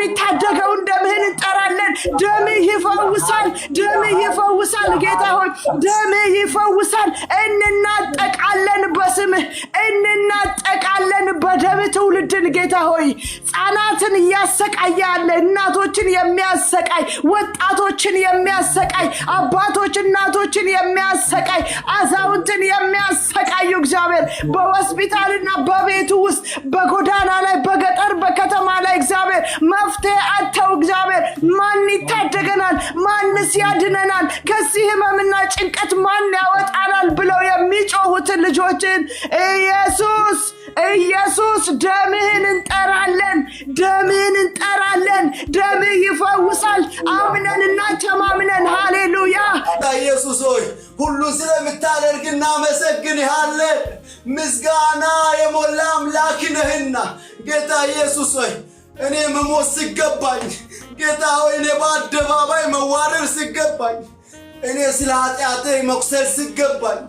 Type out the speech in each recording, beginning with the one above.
የሚታደገውን ደምህን እንጠራለን። ደምህ ይፈውሳል፣ ደምህ ይፈውሳል ጌታ ሆይ ደምህ ይፈውሳል። እንናጠቃለን በስምህ እንናጠቃለን በደም ትውልድን ጌታ ሆይ ሕፃናትን እያሰቃያለ እናቶችን የሚያሰቃይ ወጣቶችን የሚያሰቃይ አባቶች እናቶችን የሚያሰቃይ አዛውንትን የሚያሰቃዩ እግዚአብሔር በሆስፒታልና በቤቱ ውስጥ በጎዳና ላይ በገጠር በከተማ ላይ እግዚአብሔር መፍትሄ አጥተው እግዚአብሔር ማን ይታደገናል ማንስ ያድነናል ከዚህ ህመምና ጭንቀት ማን ያወጣናል ብለው የሚጮሁትን ልጆችን ኢየሱስ ደምህን እንጠራለን ደምህ ይፈውሳል አምነንና ተማምነን ሃሌሉያ ኢየሱስ ሆይ ሁሉ ስለምታደርግ እናመሰግንሃለን ምስጋና የሞላ አምላክ ነህና ጌታ ኢየሱስ ሆይ እኔ መሞት ሲገባኝ ጌታ ሆይ እኔ በአደባባይ መዋረድ ሲገባኝ እኔ ስለ ኃጢአቴ መቁሰል ሲገባኝ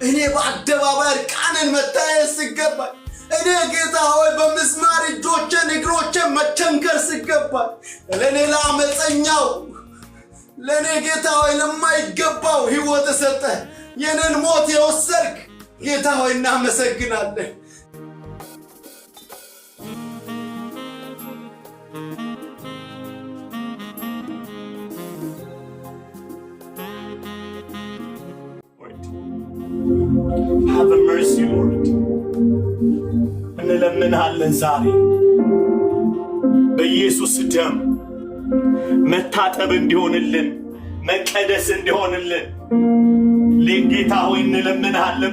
እኔ በአደባባይ እርቃንን መታየት ሲገባኝ እኔ ጌታ ሆይ በምስማር እጆቼን እግሮቼን መቸንከር ሲገባኝ ለኔ ለአመፀኛው ለኔ ጌታ ሆይ ለማይገባው ሕይወት ሰጠ የኔን ሞት የወሰድክ ጌታ ሆይ እናመሰግናለን። Have mercy, Lord. እንለምንሃለን ዛሬ በኢየሱስ ደም መታጠብ እንዲሆንልን መቀደስ እንዲሆንልን ጌታ ሆይ እንለምንሃለን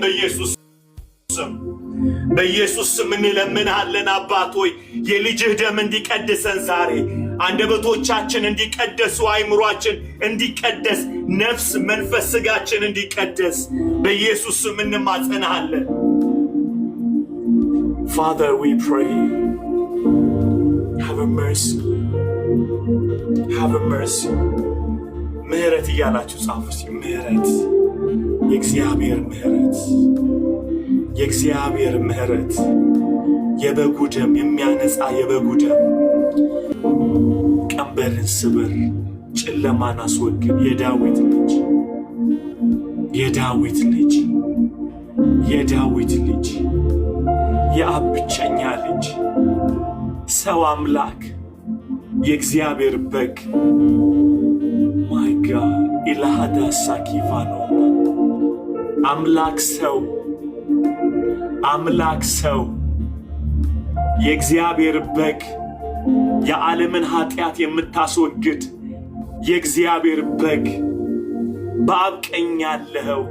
በኢየሱስ ስም እንለምንሃለን አባት ሆይ የልጅህ ደም እንዲቀድሰን ዛሬ አንደበቶቻችን እንዲቀደሱ አይምሮአችን እንዲቀደስ ነፍስ መንፈስ ስጋችን እንዲቀደስ በኢየሱስ ስም እንማጸናለን። Father, we pray, have mercy, have mercy. ምህረት እያላችሁ ጻፉ እስቲ ምህረት የእግዚአብሔር ምህረት የበጉ ደም የሚያነጻ የበጉ ደም ቀንበርን ስብር ጨለማን አስወግድ የዳዊት ልጅ የአብ ብቸኛ ልጅ ሰው አምላክ የእግዚአብሔር በግ my God ኢላሃዳ ሳኪፋኖ አምላክ ሰው የእግዚአብሔር በግ የዓለምን ኃጢአት የምታስወግድ የእግዚአብሔር በግ በአብ ቀኝ ያለኸው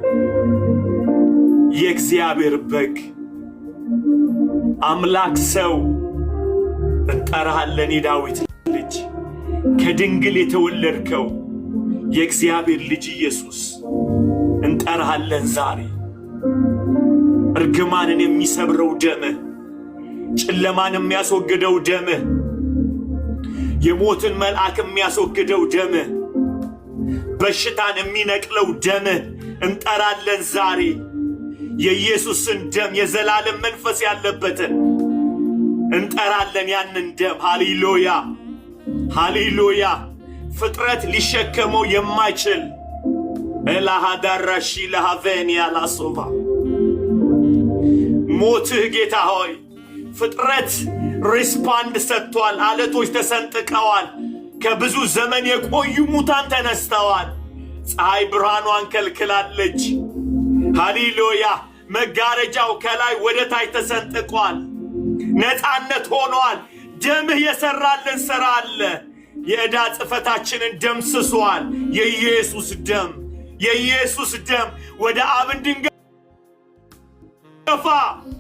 የእግዚአብሔር በግ አምላክ ሰው እንጠራሃለን። የዳዊት ልጅ ከድንግል የተወለድከው የእግዚአብሔር ልጅ ኢየሱስ እንጠራሃለን ዛሬ እርግማንን የሚሰብረው ደምህ ጨለማን የሚያስወግደው ደምህ የሞትን መልአክ የሚያስወግደው ደምህ በሽታን የሚነቅለው ደምህ እንጠራለን ዛሬ የኢየሱስን ደም የዘላለም መንፈስ ያለበትን እንጠራለን ያንን ደም ሃሌሉያ ፍጥረት ሊሸከመው የማይችል ኤላሃዳራሺ ለሃቬኒያ ላሶቫ ሞትህ ጌታ ሆይ ፍጥረት ሪስፖንድ ሰጥቷል አለቶች ተሰንጥቀዋል ከብዙ ዘመን የቆዩ ሙታን ተነስተዋል ፀሐይ ብርሃኗን ከልክላለች ሃሌሉያ መጋረጃው ከላይ ወደ ታች ተሰንጥቋል ነፃነት ሆኗል ደምህ የሰራልን ሥራ አለ የዕዳ ጽፈታችንን ደምስሷል የኢየሱስ ደም ወደ አብ እንድንገፋ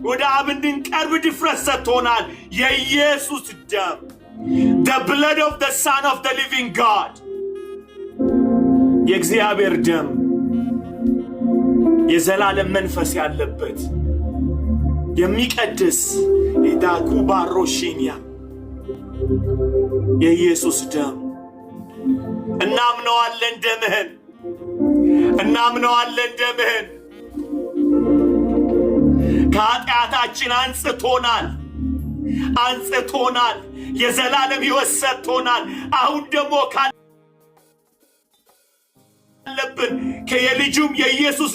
ወደ አብ እንድንቀርብ ድፍረት ሰጥቶናል የኢየሱስ ደም the blood of the Son of the living God የእግዚአብሔር ደም የዘላለም መንፈስ ያለበት የሚቀድስ ኢዳኩ ባሮሺኒያ የኢየሱስ ደም እናምነዋለን ደምህን ከኃጢአታችን አንጽቶናል የዘላለም ሕይወት ሰጥቶናል። አሁን ደግሞ ካለብን ከየልጁም የኢየሱስ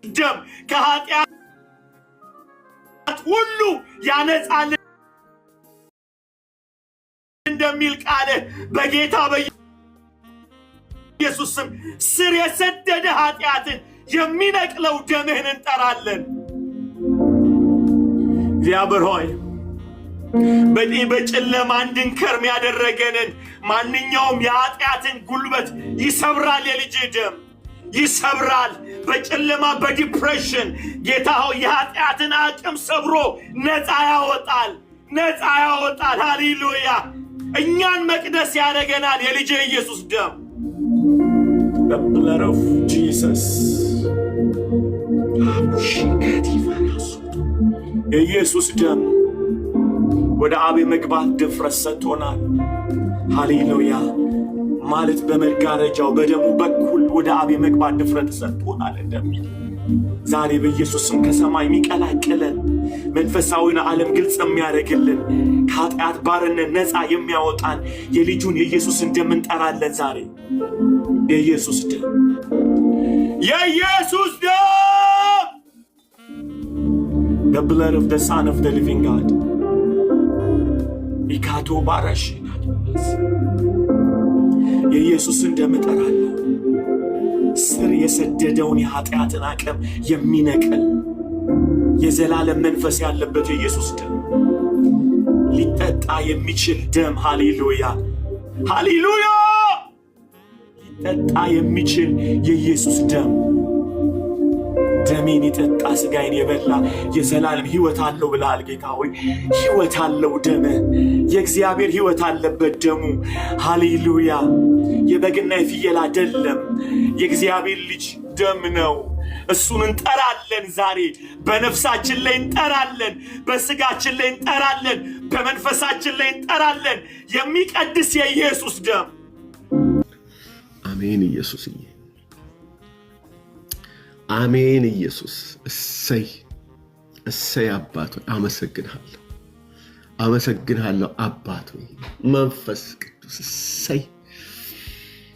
ደም ከኃጢአት ሁሉ ያነጻል እንደሚል ቃል በጌታ በኢየሱስ ስም ስር የሰደደ ኃጢአትን የሚነቅለው ደምህን እንጠራለን። እግዚአብሔር ሆይ በጨለማ እንድንከርም ያደረገንን ማንኛውም የኃጢአትን ጉልበት ይሰብራል። የልጅ ደም ይሰብራል። በጨለማ በዲፕሬሽን ጌታ ሆይ የኃጢአትን አቅም ሰብሮ ነፃ ያወጣል። ሃሌሉያ። እኛን መቅደስ ያደርገናል የልጅ ኢየሱስ ደም። The blood of Jesus. የኢየሱስ ደም ወደ አብ መግባት ድፍረት ሰጥቶናል። ሃሌሉያ። ማለት በመጋረጃው በደሙ በኩል ወደ አብ መግባት ድፍረት ሰጥቶናል እንደሚል ዛሬ በኢየሱስም ከሰማይ የሚቀላቅለን መንፈሳዊውን ዓለም ግልጽ የሚያደርግልን ከኃጢአት ባርነት ነፃ የሚያወጣን የልጁን የኢየሱስን ደም እንጠራለን ዛሬ። የኢየሱስ ደም the blood of the Son of the living God. ኢካቶ ባራሽና የኢየሱስን ደም እጠራለሁ። ስር የሰደደውን የኃጢአትን አቅም የሚነቅል የዘላለም መንፈስ ያለበት የኢየሱስ ደም፣ ሊጠጣ የሚችል ደም። ሃሌሉያ። ሊጠጣ የሚችል የኢየሱስ ደም። ደሜን የጠጣ ሥጋዬን የበላ የዘላለም ሕይወት አለው ብለሃል ጌታ ሆይ። ሕይወት አለው ደም። የእግዚአብሔር ሕይወት አለበት ደሙ። ሃሌሉያ። የበግና የፍየል አይደለም፣ የእግዚአብሔር ልጅ ደም ነው። እሱን እንጠራለን ዛሬ። በነፍሳችን ላይ እንጠራለን፣ በሥጋችን ላይ እንጠራለን፣ በመንፈሳችን ላይ እንጠራለን። የሚቀድስ የኢየሱስ ደም። አሜን ኢየሱስዬ፣ አሜን ኢየሱስ። እሰይ አባት ሆይ አመሰግንሃለሁ አባት ሆይ መንፈስ ቅዱስ። እሰይ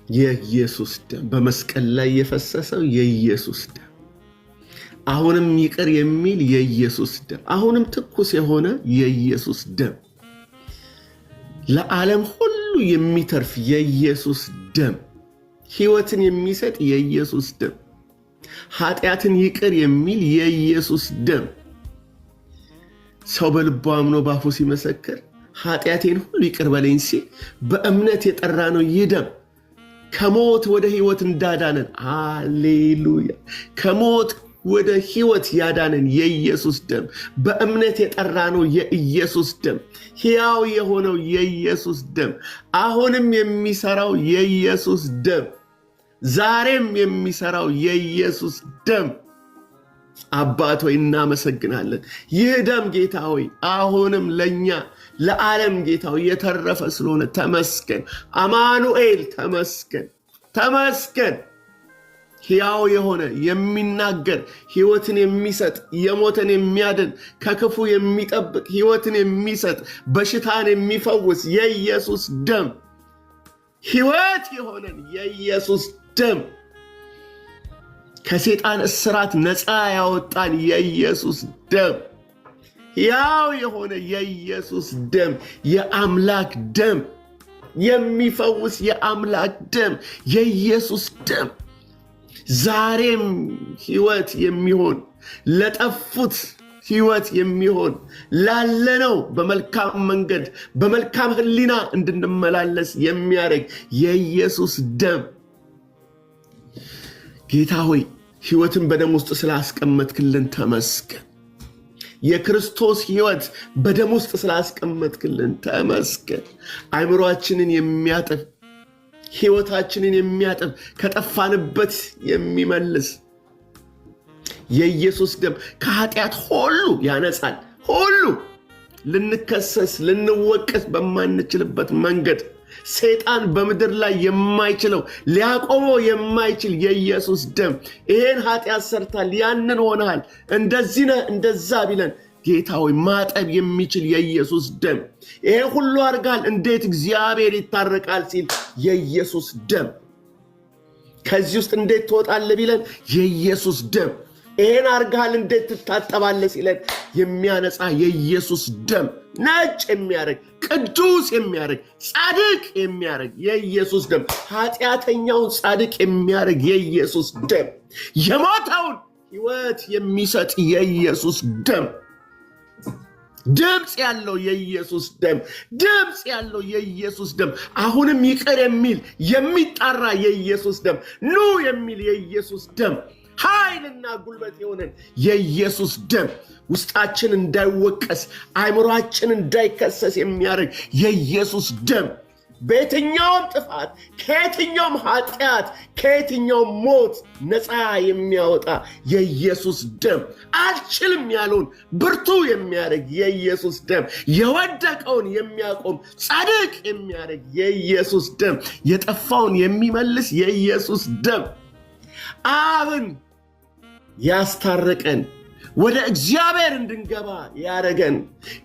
የኢየሱስ ደም በመስቀል ላይ የፈሰሰው የኢየሱስ ደም፣ አሁንም ይቅር የሚል የኢየሱስ ደም፣ አሁንም ትኩስ የሆነ የኢየሱስ ደም፣ ለዓለም ሁሉ የሚተርፍ የኢየሱስ ደም፣ ሕይወትን የሚሰጥ የኢየሱስ ደም፣ ኃጢአትን ይቅር የሚል የኢየሱስ ደም። ሰው በልቡ አምኖ ባፉ ሲመሰክር ኃጢአቴን ሁሉ ይቅር በለኝ ሲል በእምነት የጠራ ነው ይህ ደም ከሞት ወደ ሕይወት እንዳዳነን። ሃሌሉያ። ከሞት ወደ ሕይወት ያዳነን የኢየሱስ ደም፣ በእምነት የጠራ ነው የኢየሱስ ደም፣ ሕያው የሆነው የኢየሱስ ደም፣ አሁንም የሚሰራው የኢየሱስ ደም፣ ዛሬም የሚሰራው የኢየሱስ ደም። አባት ሆይ እናመሰግናለን። ይህ ደም ጌታ ሆይ አሁንም ለኛ ለዓለም ጌታ ሆይ የተረፈ ስለሆነ ተመስገን። አማኑኤል ተመስገን። ሕያው የሆነ የሚናገር ሕይወትን የሚሰጥ የሞተን የሚያድን ከክፉ የሚጠብቅ ሕይወትን የሚሰጥ በሽታን የሚፈውስ የኢየሱስ ደም፣ ሕይወት የሆነን የኢየሱስ ደም፣ ከሰይጣን እስራት ነፃ ያወጣን የኢየሱስ ደም፣ ሕያው የሆነ የኢየሱስ ደም፣ የአምላክ ደም፣ የሚፈውስ የአምላክ ደም፣ የኢየሱስ ደም፣ ዛሬም ሕይወት የሚሆን ለጠፉት ሕይወት የሚሆን ላለነው በመልካም መንገድ በመልካም ሕሊና እንድንመላለስ የሚያደርግ የኢየሱስ ደም ጌታ ሆይ ሕይወትን በደም ውስጥ ስላስቀመጥክልን ተመስገን። የክርስቶስ ሕይወት በደም ውስጥ ስላስቀመጥክልን ተመስገን። አእምሮአችንን የሚያጥብ ሕይወታችንን የሚያጥብ ከጠፋንበት የሚመልስ የኢየሱስ ደም ከኃጢአት ሁሉ ያነጻል። ሁሉ ልንከሰስ ልንወቀስ በማንችልበት መንገድ ሰይጣን በምድር ላይ የማይችለው ሊያቆመው የማይችል የኢየሱስ ደም ይሄን ኃጢአት ሰርታል፣ ያንን ሆነሃል፣ እንደዚህ ነህ እንደዛ ቢለን ጌታዊ ማጠብ የሚችል የኢየሱስ ደም ይሄ ሁሉ አርጋል እንዴት እግዚአብሔር ይታረቃል ሲል የኢየሱስ ደም ከዚህ ውስጥ እንዴት ትወጣለህ ቢለን የኢየሱስ ደም ይሄን አርጋል እንዴት ትታጠባለህ ሲለን የሚያነጻ የኢየሱስ ደም ነጭ የሚያረግ ቅዱስ የሚያረግ ጻድቅ የሚያረግ የኢየሱስ ደም ኃጢአተኛውን ጻድቅ የሚያረግ የኢየሱስ ደም የሞተውን ሕይወት የሚሰጥ የኢየሱስ ደም ድምጽ ያለው የኢየሱስ ደም ድምጽ ያለው የኢየሱስ ደም አሁንም ይቅር የሚል የሚጣራ የኢየሱስ ደም ኑ የሚል የኢየሱስ ደም ኃይልና ጉልበት የሆነን የኢየሱስ ደም ውስጣችን እንዳይወቀስ አእምሮአችን እንዳይከሰስ የሚያደርግ የኢየሱስ ደም በየትኛውም ጥፋት ከየትኛውም ኃጢአት ከየትኛውም ሞት ነፃ የሚያወጣ የኢየሱስ ደም አልችልም ያለውን ብርቱ የሚያደርግ የኢየሱስ ደም የወደቀውን የሚያቆም ጻድቅ የሚያደርግ የኢየሱስ ደም የጠፋውን የሚመልስ የኢየሱስ ደም አብን ያስታረቀን ወደ እግዚአብሔር እንድንገባ ያረገን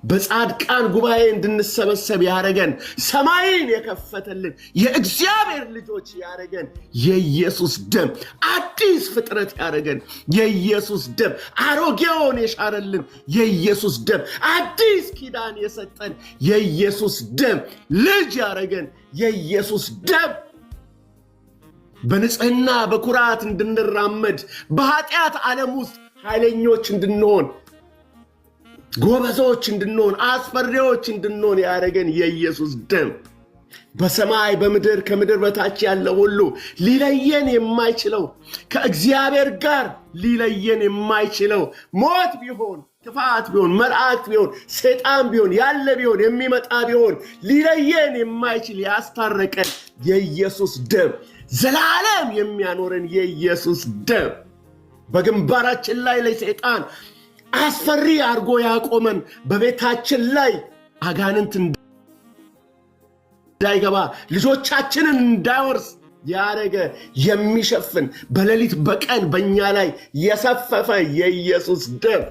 በጻድቃን ጉባኤ እንድንሰበሰብ ያረገን ሰማይን የከፈተልን የእግዚአብሔር ልጆች ያረገን የኢየሱስ ደም አዲስ ፍጥረት ያረገን የኢየሱስ ደም አሮጌውን የሻረልን የኢየሱስ ደም አዲስ ኪዳን የሰጠን የኢየሱስ ደም ልጅ ያረገን የኢየሱስ ደም በንጽህና በኩራት እንድንራመድ በኃጢአት ዓለም ውስጥ ኃይለኞች እንድንሆን ጎበዞች እንድንሆን አስፈሪዎች እንድንሆን ያረገን የኢየሱስ ደም በሰማይ በምድር ከምድር በታች ያለ ሁሉ ሊለየን የማይችለው ከእግዚአብሔር ጋር ሊለየን የማይችለው ሞት ቢሆን ክፋት ቢሆን መላእክት ቢሆን ሰይጣን ቢሆን ያለ ቢሆን የሚመጣ ቢሆን ሊለየን የማይችል ያስታረቀን የኢየሱስ ደም ዘላለም የሚያኖረን የኢየሱስ ደም በግንባራችን ላይ ለሰይጣን አስፈሪ አርጎ ያቆመን በቤታችን ላይ አጋንንት እንዳይገባ ልጆቻችንን እንዳይወርስ ያረገ የሚሸፍን በሌሊት በቀን በእኛ ላይ የሰፈፈ የኢየሱስ ደም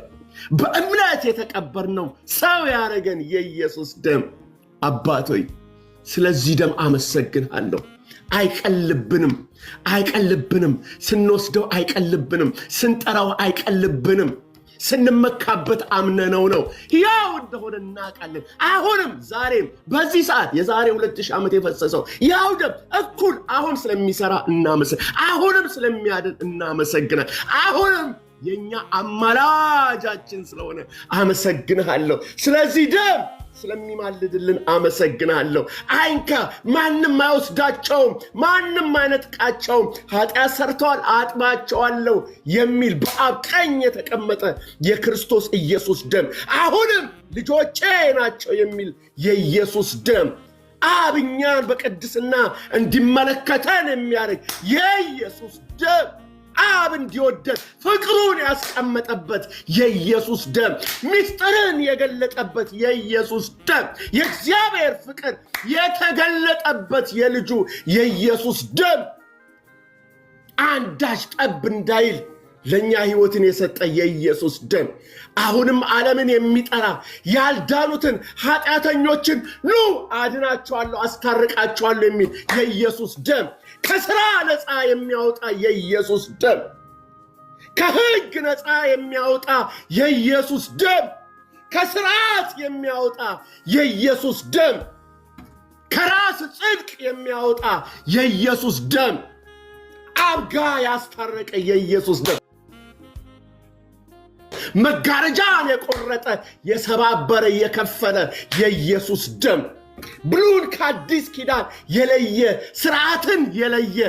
በእምነት የተቀበርነው ሰው ያረገን የኢየሱስ ደም አባቶይ ስለዚህ ደም አመሰግናለሁ አይቀልብንም ስንወስደው አይቀልብንም ስንጠራው አይቀልብንም ስንመካበት አምነነው ነው ያው እንደሆነ እናውቃለን አሁንም ዛሬም በዚህ ሰዓት የዛሬ 2000 ዓመት የፈሰሰው ያው ደም እኩል አሁን ስለሚሰራ አሁንም ስለሚያድን እናመሰግናለን አሁንም የኛ አማላጃችን ስለሆነ አመሰግናለሁ ስለዚህ ደም ስለሚማልድልን አመሰግናለሁ አይንካ ማንንም አይወስዳቸውም ማንንም አይነጥቃቸውም ኃጢአት ሰርተዋል አጥባቸዋለሁ የሚል በአብ ቀኝ የተቀመጠ የክርስቶስ ኢየሱስ ደም አሁንም ልጆቼ ናቸው የሚል የኢየሱስ ደም አብኛን በቅድስና እንዲመለከተን የሚያደርግ የኢየሱስ ደም አብ እንዲወደን ፍቅሩን ያስቀመጠበት የኢየሱስ ደም ምስጢርን የገለጠበት የኢየሱስ ደም የእግዚአብሔር ፍቅር የተገለጠበት የልጁ የኢየሱስ ደም አንዳች ጠብ እንዳይል ለኛ ህይወትን የሰጠ የኢየሱስ ደም አሁንም ዓለምን የሚጠራ ያልዳኑትን ኃጢአተኞችን ኑ አድናቸዋለሁ አስታርቃቸዋለሁ የሚል የኢየሱስ ደም ከሥራ ነፃ የሚያወጣ የኢየሱስ ደም ከሕግ ነፃ የሚያወጣ የኢየሱስ ደም ከሥርዓት የሚያወጣ የኢየሱስ ደም ከራስ ጽድቅ የሚያወጣ የኢየሱስ ደም አብጋ ያስታረቀ የኢየሱስ ደም መጋረጃን የቆረጠ የሰባበረ የከፈለ የኢየሱስ ደም ብሉን ከአዲስ ኪዳን የለየ ስርዓትን የለየ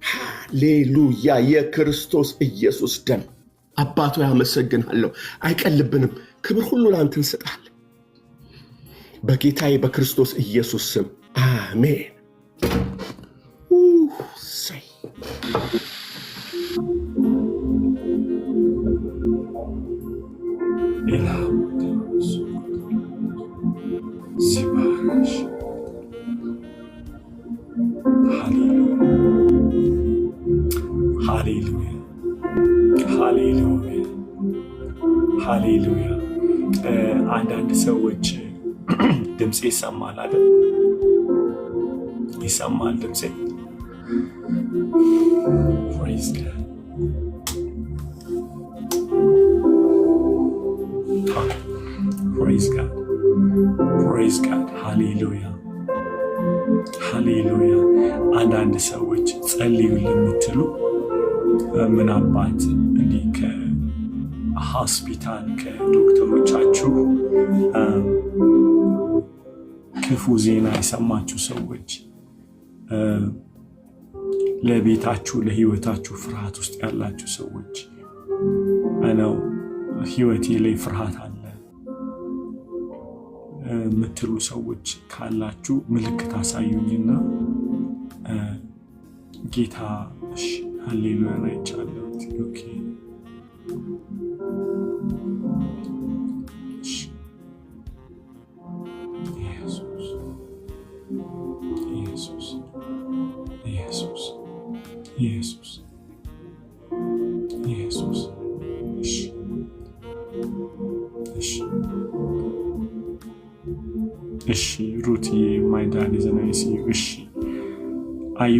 ሃሌሉያ የክርስቶስ ኢየሱስ ደም አባቶ ያመሰግናለሁ አይቀልብንም ክብር ሁሉ ላንተ እንሰጣለን በጌታዬ በክርስቶስ ኢየሱስ ስም አሜን Hallelujah. Hallelujah. Hallelujah. ሰዎች ድምጼ ይሰማል አይደል? ይሰማል ድምጼ? Praise God. Praise God. Praise God. Hallelujah. Hallelujah. አንዳንድ ሰዎች ጸልዩ ለምትሉ ምናልባት እንዲህ ከሆስፒታል ከዶክተሮቻችሁ ክፉ ዜና የሰማችሁ ሰዎች ለቤታችሁ ለህይወታችሁ ፍርሃት ውስጥ ያላችሁ ሰዎች አነው ህይወቴ ላይ ፍርሃት አለ ምትሉ ሰዎች ካላችሁ ምልክት አሳዩኝና ጌታ ሃሌሉያ አይቻለሁ። ኦኬ ኢየሱስ እሺ ሩትዬ my dad is in ICU እሺ አዩ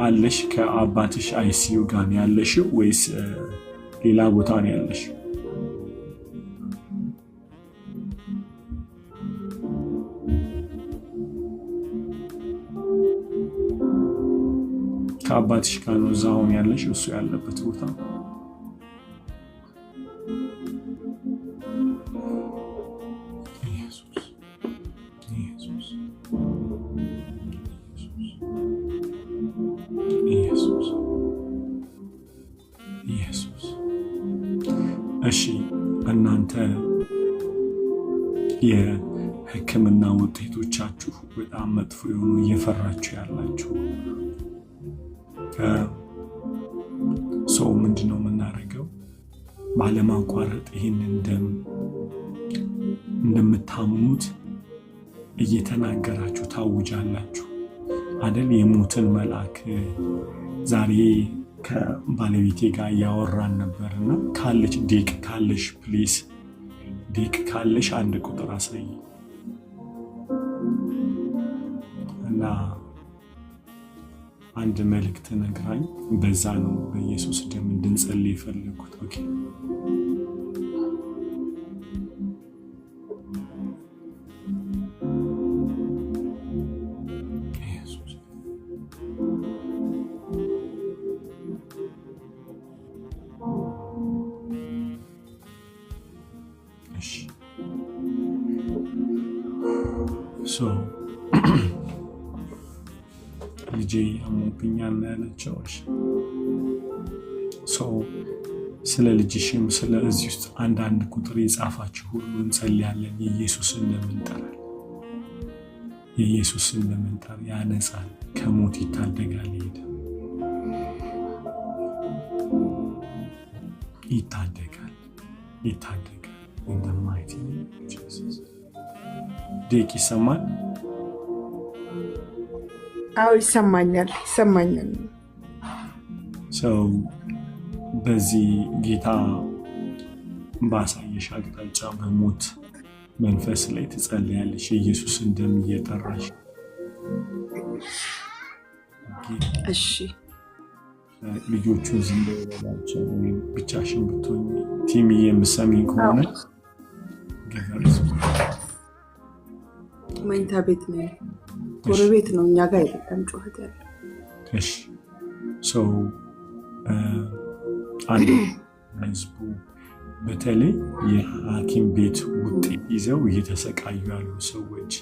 አለሽ ከአባትሽ ICU ጋር ያለሽው ወይስ ሌላ ቦታ ነው ያለሽው? ከአባትሽ ጋር ነው እዛው ያለሽው እሱ ያለበት ቦታ? ኢየሱስ እሺ እናንተ የሕክምና ውጤቶቻችሁ በጣም መጥፎ የሆኑ እየፈራችሁ ያላችሁ ሰው ምንድነው የምናደርገው? ባለማቋረጥ ይህንን ደም እንደምታምኑት እየተናገራችሁ ታውጃላችሁ አይደል? የሞትን መልአክ ዛሬ ከባለቤቴ ጋር ያወራን ነበርና ካለች ዴቅ ካለሽ ፕሊስ ዴቅ ካለሽ አንድ ቁጥር አሳይ እና አንድ መልእክት ነግራኝ በዛ ነው በኢየሱስ ደም እንድንጸልይ የፈለኩት። ኦኬ ልጄ አሞብኛል ያለችው ስለ ልጅሽም ስለ እዚህ ውስጥ አንዳንድ ቁጥር የጻፋችሁ ሁሉ እንጸልያለን። የኢየሱስን ደም እንጠራለን። የኢየሱስን ደም እንጠራለን። ያነጻል፣ ከሞት ይታደጋል፣ ይታደጋል። in the mighty name of Jesus. ዴቅ ይሰማል? አዎ ይሰማኛል። በዚህ ጌታ ባሳየሽ አቅጣጫ በሞት መንፈስ ላይ ትጸልያለሽ። የኢየሱስን ደም እየጠራሽ እሺ ልጆቹን ዝም ብለዋቸው ወይ ብቻሽን ብትሆኚ ቲም የምሰሚኝ ከሆነ ገበርስ መኝታ ቤት ነው ጎረቤት ነው እኛ ጋር አይደለም ጩኸት ያለው። እሺ አንድ ህዝቡ በተለይ የሐኪም ቤት ውጤት ይዘው እየተሰቃዩ ያሉ ሰዎች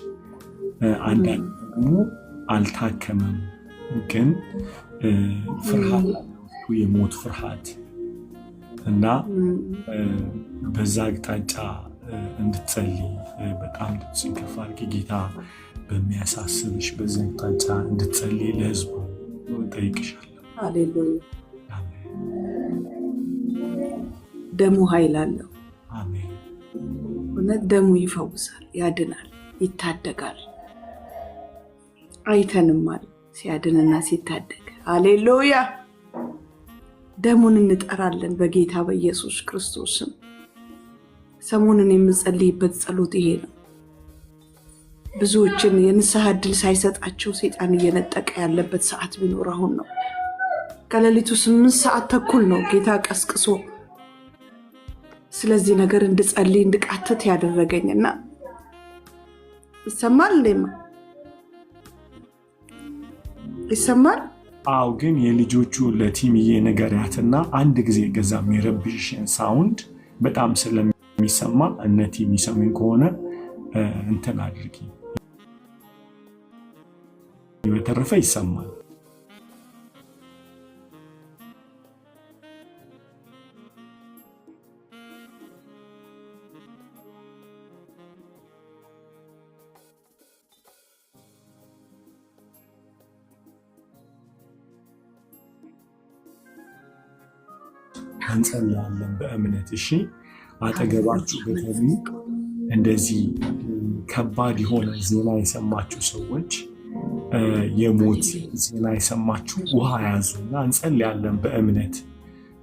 አንዳንድ ደግሞ አልታከመም ግን ፍርሃት የሞት ፍርሃት እና በዛ አቅጣጫ እንድትጸልይ በጣም ድምፅን ጌታ በሚያሳስብሽ በዛ አቅጣጫ እንድትጸልይ ለህዝቡ ጠይቅሻለሁ። ሃሌሉያ። ደሙ ኃይል አለው። አሜን። እውነት ደሙ ይፈውሳል፣ ያድናል፣ ይታደጋል። አይተንማል ሲያድንና ሲታደግ። ሃሌሉያ። ደሙን እንጠራለን በጌታ በኢየሱስ ክርስቶስ ስም። ሰሞኑን የምጸልይበት ጸሎት ይሄ ነው። ብዙዎችን የንስሐ ዕድል ሳይሰጣቸው ሰይጣን እየነጠቀ ያለበት ሰዓት ቢኖር አሁን ነው። ከሌሊቱ 8 ሰዓት ተኩል ነው ጌታ ቀስቅሶ ስለዚህ ነገር እንድጸልይ እንድቃተት ያደረገኝና ይሰማል ለማ ይሰማል። አው ግን የልጆቹ ለቲምዬ ነገራትና አንድ ጊዜ ገዛ የሚረብሽን ሳውንድ በጣም ስለሚሰማ እነቲ የሚሰሙኝ ከሆነ እንትን አድርጊ። በተረፈ ይሰማል። እንጸልያለን በእምነት። እሺ አጠገባችሁ በተለይ እንደዚህ ከባድ የሆነ ዜና የሰማችሁ ሰዎች፣ የሞት ዜና የሰማችሁ ውሃ ያዙና እንጸልያለን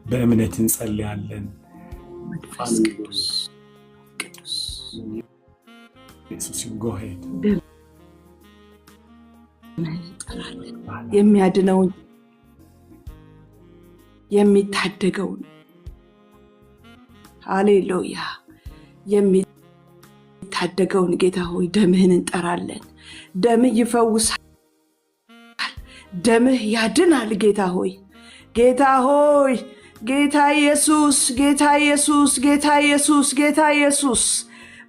በእምነት እንጸልያለን። ኢየሱስ ይጎሄድ የሚያድነውን የሚታደገውን ሃሌሉያ የሚታደገውን ጌታ ሆይ ደምህን እንጠራለን። ደምህ ይፈውሳል፣ ደምህ ያድናል። ጌታ ሆይ ጌታ ሆይ ጌታ ኢየሱስ ጌታ ኢየሱስ ጌታ ኢየሱስ ጌታ ኢየሱስ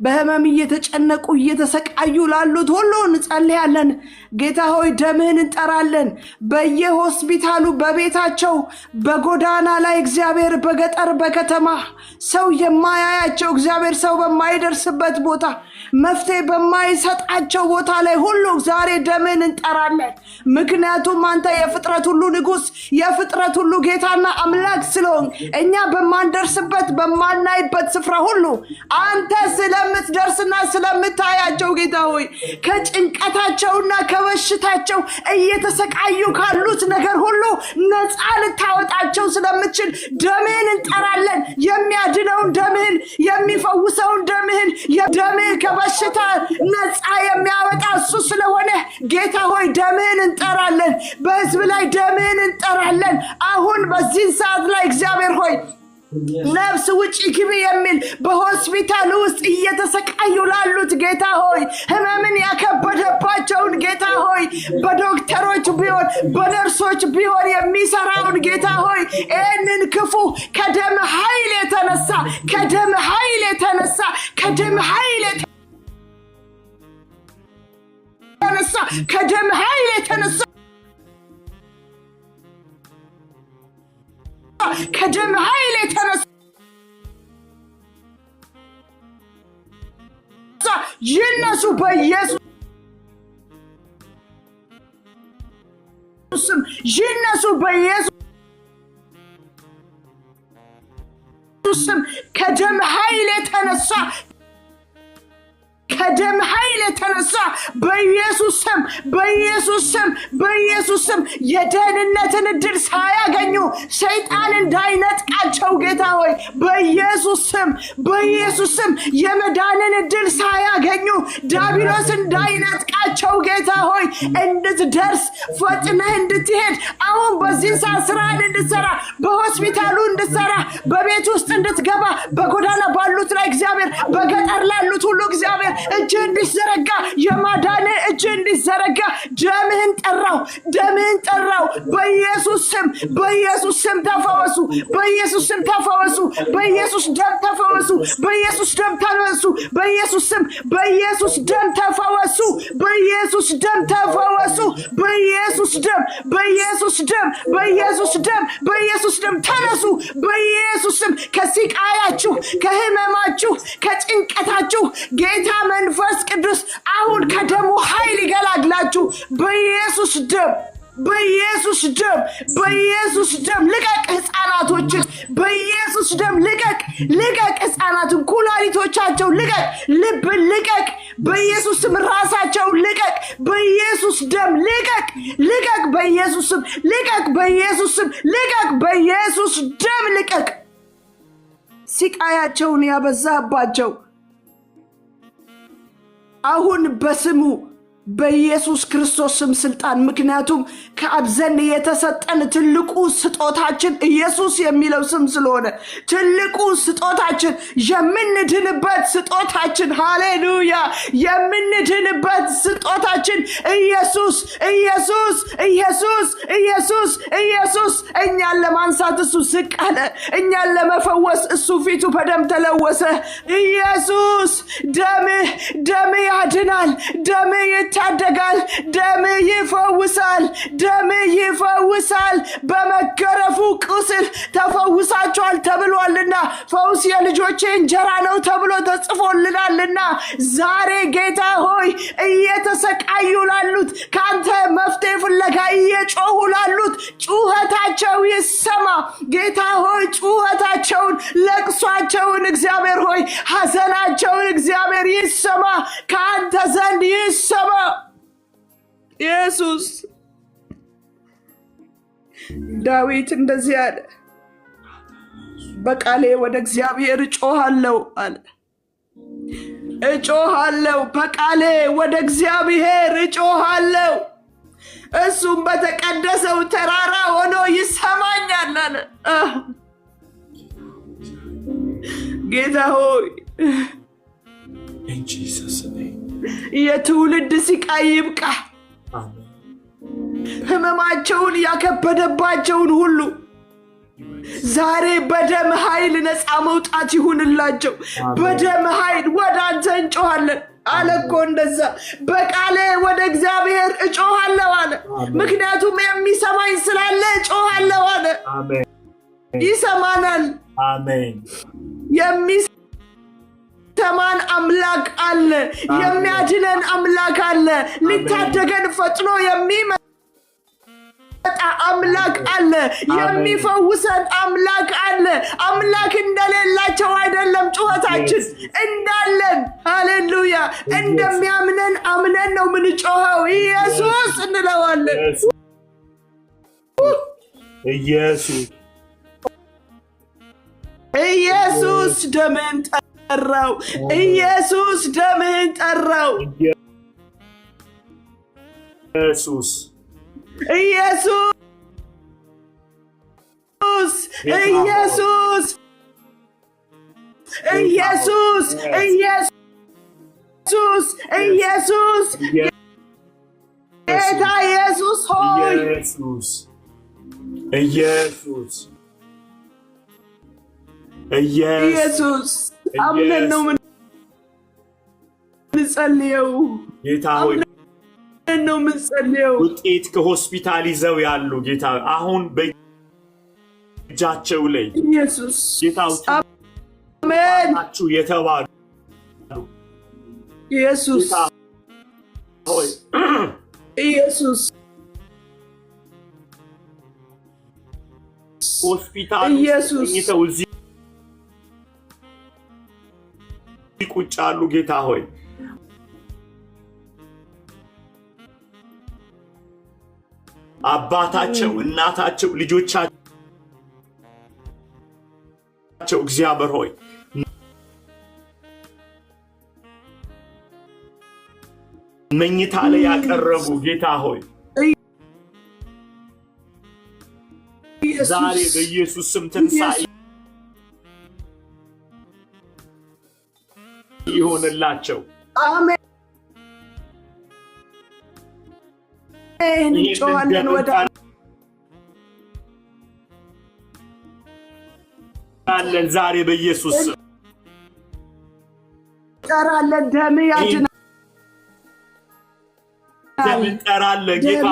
በህመም እየተጨነቁ እየተሰቃዩ ላሉት ሁሉ እንጸልያለን። ጌታ ሆይ ደምህን እንጠራለን። በየሆስፒታሉ በቤታቸው በጎዳና ላይ እግዚአብሔር በገጠር በከተማ ሰው የማያያቸው እግዚአብሔር ሰው በማይደርስበት ቦታ መፍትሄ በማይሰጣቸው ቦታ ላይ ሁሉ ዛሬ ደምህን እንጠራለን። ምክንያቱም አንተ የፍጥረት ሁሉ ንጉሥ የፍጥረት ሁሉ ጌታና አምላክ ስለሆንክ እኛ በማንደርስበት በማናይበት ስፍራ ሁሉ አንተ ስለምትደርስና ስለምታያቸው ጌታ ሆይ ከጭንቀታቸውና ከበሽታቸው እየተሰቃዩ ካሉት ነገር ሁሉ ነፃ ልታወጣቸው ስለምትችል ደምህን እንጠራለን። የሚያድነውን ደምህን፣ የሚፈውሰውን ደምህን፣ ደምህ ከበሽታ ነፃ የሚያወጣ እሱ ስለሆነ ጌታ ሆይ ደምህን እንጠራለን። በህዝብ ላይ ደምህን እንጠራለን። አሁን በዚህ ሰዓት ላይ እግዚአብሔር ሆይ ነፍስ ውጪ ግቢ የሚል በሆስፒታል ውስጥ እየተሰቃዩ ላሉት ጌታ ሆይ ህመምን ያከበደባቸውን ጌታ ሆይ በዶክተሮች ቢሆን በነርሶች ቢሆን የሚሰራውን ጌታ ሆይ ይህንን ክፉ ከደም ኃይል የተነሳ ከደም ኃይል የተነሳ ከደም ኃይል የተነሳ ከደም ኃይል የተነሳ ከደም ኃይል የተነሳ ይነሱ በኢየሱስ ስም ይነሱ በኢየሱስ ስም ከደም ኃይል የተነሳ ከደም ኃይል የተነሳ በኢየሱስ ስም በኢየሱስ ስም በኢየሱስ ስም የደህንነትን ዕድል ሳያገኙ ሰይጣን እንዳይነጥቃቸው ጌታ ሆይ በኢየሱስ ስም በኢየሱስ ስም የመዳንን ዕድል ሳያገኙ ዲያብሎስ እንዳይነጥቃቸው ጌታ ሆይ እንድትደርስ ፈጥነህ እንድትሄድ አሁን በዚህ ሰዓት ስራን እንድትሰራ በሆስፒታሉ እንድትሰራ በቤት ውስጥ እንድትገባ በጎዳና ባሉት ላይ እግዚአብሔር በገጠር ላሉት ሁሉ እግዚአብሔር እጅ እንዲዘረጋ የማዳን እጅ እንዲዘረጋ ደምህን ጠራው በኢየሱስ ስም ተፈወሱ በኢየሱስ ስም ተፈወሱ በኢየሱስ ደም ተፈወሱ በኢየሱስ ደም ተፈወሱ በኢየሱስ ስም በኢየሱስ ደም ተፈወሱ በኢየሱስ ደም ተፈወሱ በኢየሱስ ደም በኢየሱስ ደም በኢየሱስ ደም በኢየሱስ ደም ተነሱ በኢየሱስ ስም ከስቃያችሁ ከህመማችሁ ከጭንቀታችሁ ጌታ መንፈስ ቅዱስ አሁን ከደሙ ኃይል ይገላግላችሁ በኢየሱስ ደም በኢየሱስ ደም በኢየሱስ ደም ልቀቅ ህፃናቶችን በኢየሱስ ደም ልቀቅ ህፃናትን ኩላሊቶቻቸው ልቀቅ ልብን ልቀቅ በኢየሱስ ስም ራሳቸው ልቀቅ በኢየሱስ ደም ልቀቅ በኢየሱስ ስም ልቀቅ በኢየሱስ ስም ልቀቅ በኢየሱስ ደም ልቀቅ ስቃያቸውን ያበዛባቸው አሁን በስሙ በኢየሱስ ክርስቶስ ስም ስልጣን ምክንያቱም ከአብ ዘንድ የተሰጠን ትልቁ ስጦታችን ኢየሱስ የሚለው ስም ስለሆነ ትልቁ ስጦታችን የምንድንበት ስጦታችን ሃሌሉያ የምንድንበት ስጦታችን ኢየሱስ ኢየሱስ ኢየሱስ ኢየሱስ ኢየሱስ እኛን ለማንሳት እሱ ዝቅ አለ እኛን ለመፈወስ እሱ ፊቱ በደም ተለወሰ ኢየሱስ ደም ያድናል ደም ይታደጋል ደም ይፈውሳል በመገረፉ ቁስል ተፈውሳቸዋል ተብሏልና ፈውስ የልጆቼ እንጀራ ነው ተብሎ ተጽፎልናልና ዛሬ ጌታ ሆይ እየተሰቃዩ ላሉት ካንተ መፍትሄ ፍለጋ እየጮሁ ላሉት ጩኸታቸው ይሰማ ጌታ ሆይ ጩኸታቸውን ለቅሷቸውን እግዚአብሔር ሆይ ሐዘናቸውን እግዚአብሔር ይሰማ ካንተ ዘንድ ይሰማ ኢየሱስ ዳዊት እንደዚህ አለ በቃሌ ወደ እግዚአብሔር እጮሃለሁ አለ እጮሃለሁ በቃሌ ወደ እግዚአብሔር እጮሃለሁ እሱም በተቀደሰው ተራራ ሆኖ ይሰማኛል አለ ጌታ ሆይ የትውልድ ስቃይ ይብቃ ህመማቸውን ያከበደባቸውን ሁሉ ዛሬ በደም ኃይል ነፃ መውጣት ይሁንላቸው በደም ኃይል ወደ አንተ እንጮሃለን አለኮ እንደዛ በቃሌ ወደ እግዚአብሔር እጮሃለሁ አለ ምክንያቱም የሚሰማኝ ስላለ እጮሃለሁ አለ ይሰማናል አሜን የሚሰማን አምላክ አለ የሚያድነን አምላክ አለ ሊታደገን ፈጥኖ የሚመጣ አምላክ አለ የሚፈውሰን አምላክ አለ አምላክ እንደሌላቸው አይደለም ጩኸታችን እንዳለን ሃሌሉያ እንደሚያምነን አምነን ነው ምንጮኸው ኢየሱስ እንለዋለን ኢየሱስ ደምን ጠራው ኢየሱስ ደምን ጠራው ኢየሱስ ኢየሱስ ኢየሱስ ኢየሱስ ኢየሱስ ጌታ ኢየሱስ ሆይ ኢየሱስ ኢየሱስ አምነን ነው ምንጸልየው ጌታ ሆይ ነው ምንጸልየው ውጤት ከሆስፒታል ይዘው ያሉ ጌታ አሁን በእጃቸው ላይ ኢየሱስ ጌታው አሜን አችሁ የተባሉ ኢየሱስ ሆይ ኢየሱስ ሆስፒታል ኢየሱስ ይተውዚ ቁጫሉ ጌታ ሆይ አባታቸው እናታቸው ልጆቻቸው እግዚአብሔር ሆይ መኝታ ላይ ያቀረቡ ጌታ ሆይ ዛሬ በኢየሱስ ስም ትንሣኤ ይሆንላቸው አሜን እንጮሃለን ወደ አለን ዛሬ በኢየሱስ ጠራለን ደም ያድናል ደም ጠራለን ጌታ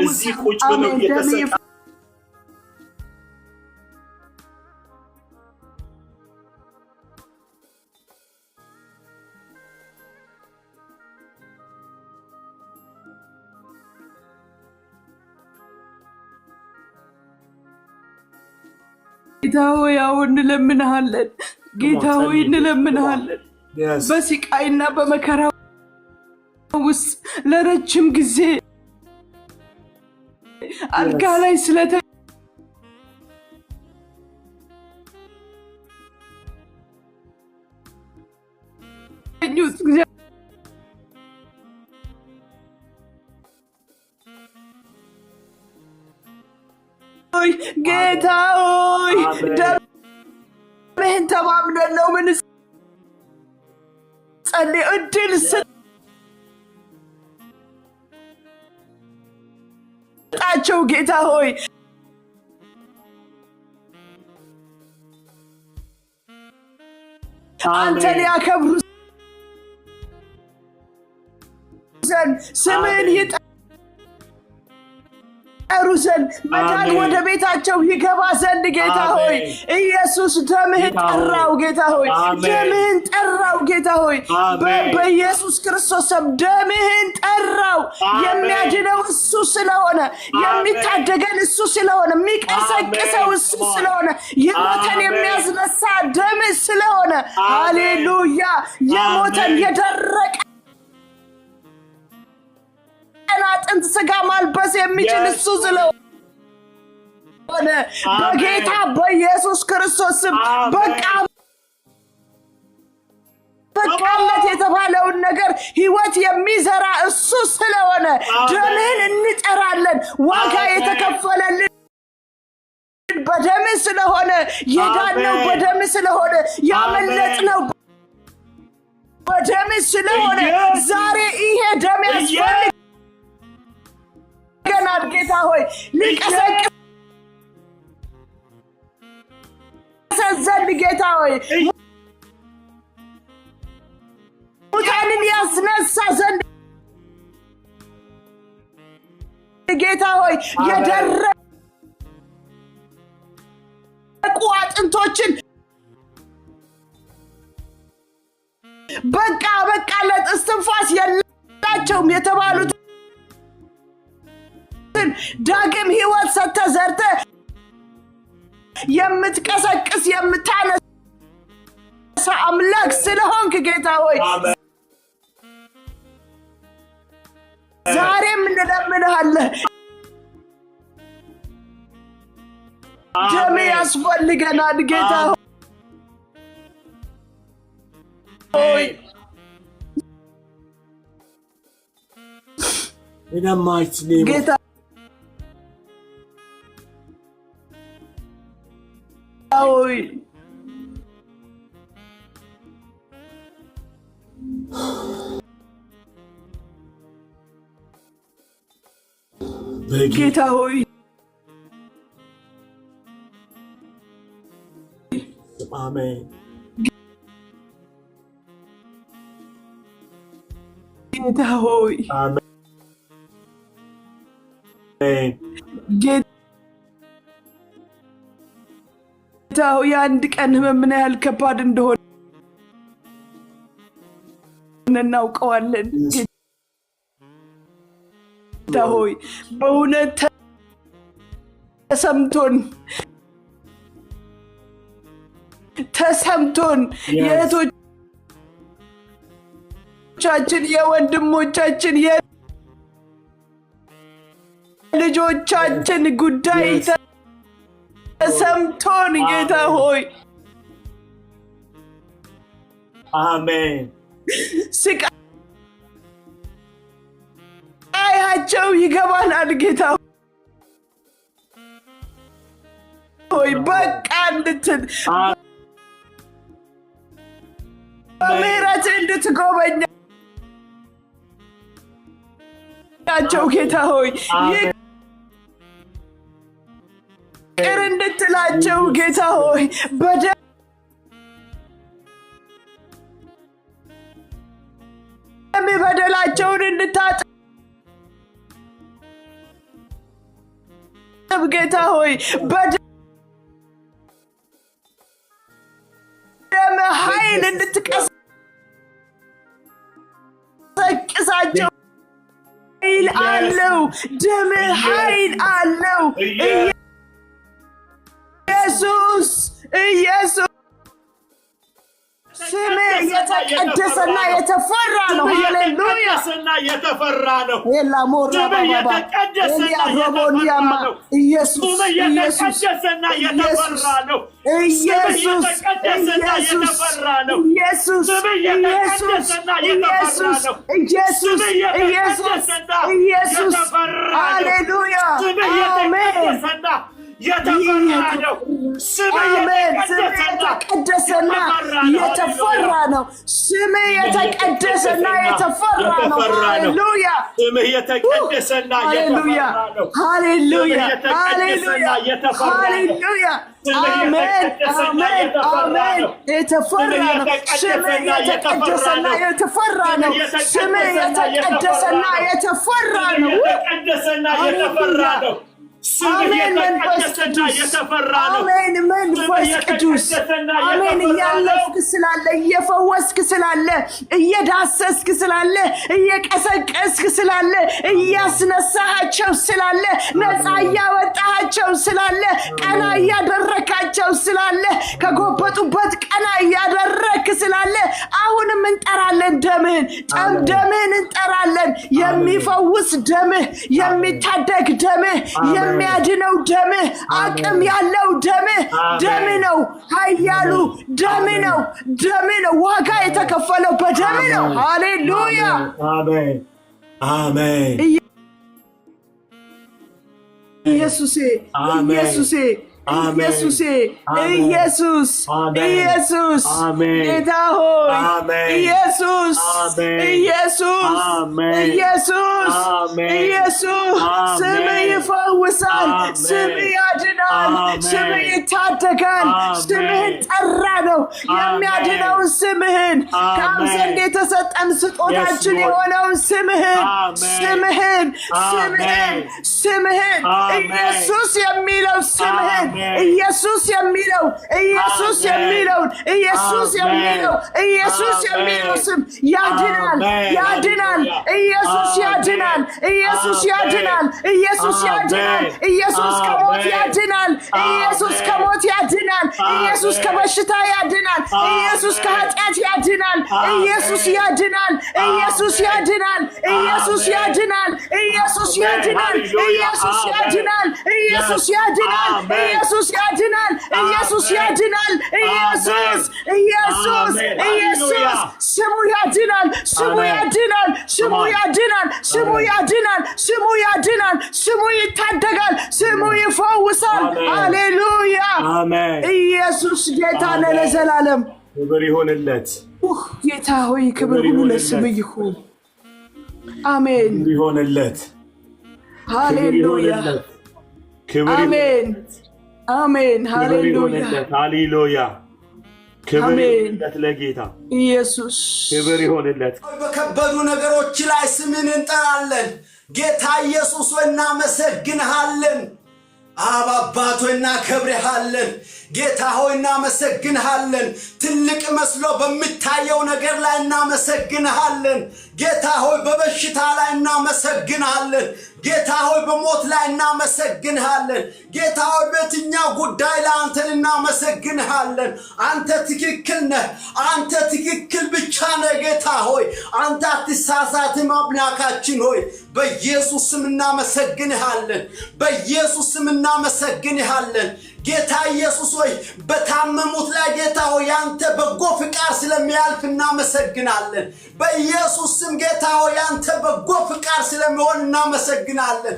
እዚህ ቁጭ ብለው የተሰጠ ጌታ ሆይ አሁን እንለምንሃለን ጌታ ሆይ እንለምንሃለን በስቃይና በመከራ ውስጥ ለረጅም ጊዜ አልጋ ላይ ያገኙት። ጌታ ሆይ ደምህን ተማምነን ነው ምን ጸልይ እድል ስጣቸው ጌታ ሆይ አንተን ያከብሩ ዘንድ ስምህን ይጠሩ ዘንድ መዳን ወደ ቤታቸው ይገባ ዘንድ ጌታ ሆይ ኢየሱስ ደምህን ጠራው ጌታ ሆይ ደምህን ጠራው ጌታ ሆይ በኢየሱስ ክርስቶስ ስም ደምህን ጠራው። የሚያድነው እሱ ስለሆነ የሚታደገን እሱ ስለሆነ የሚቀሰቅሰው እሱ ስለሆነ የሞተን የሚያስነሳ ደም ስለሆነ ሃሌሉያ የሞተን የደረቀ አጥንት ስጋ ማልበስ የሚችል እሱ ስለሆነ በጌታ በኢየሱስ ክርስቶስ ስም በቃለት የተባለውን ነገር ህይወት የሚዘራ እሱ ስለሆነ ደምህን እንጠራለን። ዋጋ የተከፈለልን በደም ስለሆነ የዳነው በደም ስለሆነ ያመለጥነው በደም ስለሆነ ዛሬ ይሄ ደም ያስፈልግ ጌታ ሆይ ሊቀሰቅሰን ዘንድ ጌታ ሆይ ሙታንን ያስነሳ ዘንድ ጌታ ሆይ የደረቁ አጥንቶችን በቃለት እስትንፋስ የላቸውም የተባሉት ዳግም ህይወት ሰጥተህ ዘርተህ የምትቀሰቅስ የምታነሳ አምላክ ስለሆንክ ጌታ ሆይ ዛሬም እንለምንሃለን። ደም ያስፈልገናል ጌታ ሆይ ጌታ ሆይ ጌታ ሆይ አሜን ጌታ ሆይ አሜን ጌታ ሆይ አንድ ቀን ህመም ምን ያህል ከባድ እንደሆነ እናውቀዋለን። ጌታ ሆይ በእውነት ተሰምቶን የእህቶቻችን የወንድሞቻችን የልጆቻችን ጉዳይ ተሰምቶን ጌታ ሆይ አሜን ስቃያቸው ይገባናል ጌታ ሆይ በቃ እንድትል በምህረት እንድትጎበኛቸው ጌታ ሆይ ይቅር እንድትላቸው ጌታ ሆይ በደም በደላቸውን እንድታጥብ ጌታ ሆይ በደም ኃይል እንድትቀሰቅሳቸው ኃይል አለው። ደም ኃይል አለው። ኢየሱስ ስምህ የተቀደሰና የተፈራ ነው። ሃሌሉያ የተቀደሰና የተፈራ ነው። ኤላሞራ ስምህ ባባ የተቀደሰና ኤሊያሮቦኒያማ የተፈራ ነው። ኢየሱስ ስምህ የተቀደሰና የተፈራ ነው። ኢየሱስ የተቀደሰና የተፈራ ነው። ኢየሱስ ስምህ የተቀደሰና የተፈራ ነው። ኢየሱስ ስምህ የተቀደሰና ኢየሱስ የተፈራ ነው። ሃሌሉያ ስምህ አሜን የተቀደሰና የተፈራ ነው። ስምህ የተቀደሰና የተፈራ ነው። ስምህ የተቀደሰና የተፈራ ነው። ሃሌሉያ ስምህ የተቀደሰና ሃሌሉያ ሃሌሉያ ሃሌሉያ ሃሌሉያ አሜን አሜን አሜን። የተፈራ ነው። ስምህ የተቀደሰና የተፈራ ነው። ስምህ የተቀደሰና የተፈራ ነው። የተቀደሰና የተፈራ ነው። አሜን መንፈስ ቅዱስ አሜን መንፈስ ቅዱስ አሜን። እያለፍክ ስላለ እየፈወስክ ስላለ እየዳሰስክ ስላለ እየቀሰቀስክ ስላለ እያስነሳሃቸው ስላለ ነፃ እያወጣሃቸው ስላለ ቀና እያደረካቸው ስላለ ከጎበጡበት ቀና እያደረክ ስላለ አሁንም እንጠራለን ደምህን ደምህን እንጠራለን። የሚፈውስ ደምህ የሚታደግ ደምህ የሚያድነው ደምህ አቅም ያለው ደምህ ደም ነው። ኃያሉ ደም ነው። ደም ነው። ዋጋ የተከፈለው በደም ነው። ሃሌሉያ አሜን አሜን። ኢየሱሴ ኢየሱሴ ኢየሱስ ኢየሱስ ኢየሱስ ጌታ ሆይ ኢየሱስ ኢየሱስ ኢየሱስ ኢየሱስ ስምህ ይፈውሳል፣ ስምህ ያድናል፣ ስምህ ይታደጋል። ስምህን ጠራ ነው የሚያድነውን ስምህን ከአብ ዘንድ የተሰጠን ስጦታችን የሆነውን ስምህን ስምህን ስምህን ስምህን ኢየሱስ የሚለው ስምህን ኢየሱስ የሚለው ኢየሱስ የሚለውን ኢየሱስ የሚለው ኢየሱስ የሚለው ስም ያድናል ያድናል። ኢየሱስ ያድናል ኢየሱስ ያድናል ኢየሱስ ያድናል። ኢየሱስ ከሞት ያድናል ኢየሱስ ከሞት ያድናል። ኢየሱስ ከበሽታ ያድናል ኢየሱስ ከኃጢአት ያድናል ኢየሱስ ያድናል ኢየሱስ ያድናል ኢየሱስ ያድናል ኢየሱስ ያድናል ኢየሱስ ያድናል ኢየሱስ ያድናል ኢየሱስ ያድናል ኢየሱስ ያድናል ኢየሱስ ኢየሱስ ኢየሱስ ስሙ ያድናል ስሙ ያድናል ስሙ ያድናል ስሙ ያድናል ስሙ ያድናል ስሙ ይታደጋል ስሙ ይፈውሳል። ሃሌሉያ ኢየሱስ ጌታ ነው ለዘላለም። ክብር ይሁንለት። ጌታ ሆይ ክብር ሁሉ ለስምህ ይሁን። አሜን ይሁንለት። ሃሌሉያ አሜን አሜን ሃሌሉያ ሃሌሉያ። ክብር ይሁንለት ለጌታ ኢየሱስ። ክብር ይሁንለት። በከበዱ ነገሮች ላይ ስምን እንጠራለን። ጌታ ኢየሱስ ሆይ እናመሰግንሃለን። አብ አባት ሆይ እናከብርሃለን። ጌታ ሆይ እናመሰግንሃለን። ትልቅ መስሎ በሚታየው ነገር ላይ እናመሰግንሃለን። ጌታ ሆይ በበሽታ ላይ እናመሰግንሃለን። ጌታ ሆይ በሞት ላይ እናመሰግንሃለን። ጌታ ሆይ በየትኛው ጉዳይ ላይ አንተን እናመሰግንሃለን። አንተ ትክክል ነህ። አንተ ትክክል ብቻ ነህ። ጌታ ሆይ አንተ አትሳሳትም። አምላካችን ሆይ በኢየሱስ ስም እናመሰግንሃለን። በኢየሱስ ስም እናመሰግንሃለን። ጌታ ኢየሱስ ሆይ በታመሙት ላይ ጌታ ሆይ ያንተ በጎ ፍቃድ ስለሚያልፍ እናመሰግናለን። በኢየሱስ ስም ጌታ ሆይ ያንተ በጎ ፍቃድ ስለሚሆን እናመሰግናለን።